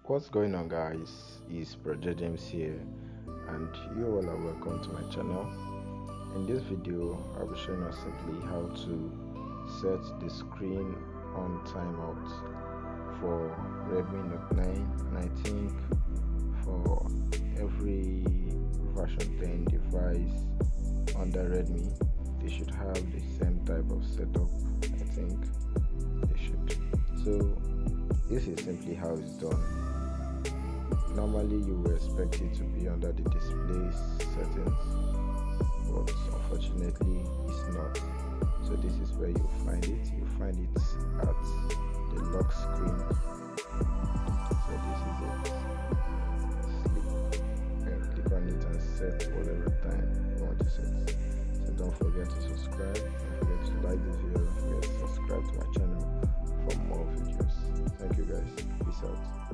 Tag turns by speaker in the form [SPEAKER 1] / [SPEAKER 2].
[SPEAKER 1] What's going on, guys? Is Project James here, and you all are welcome to my channel. In this video, I'll be showing us simply how to set the screen on timeout for Redmi Note 9, and I think for every version 10 device under Redmi, they should have the same type of setup. I think they should. So this is simply how it's done. Normally you will expect it to be under the display settings, but unfortunately it's not. So this is where you find it. You find it at the lock screen. So this is it. Click on it and set whatever time you want to set. So don't forget to subscribe, don't forget to like this video, don't forget to subscribe to my channel for more videos. Thank you guys. Peace out.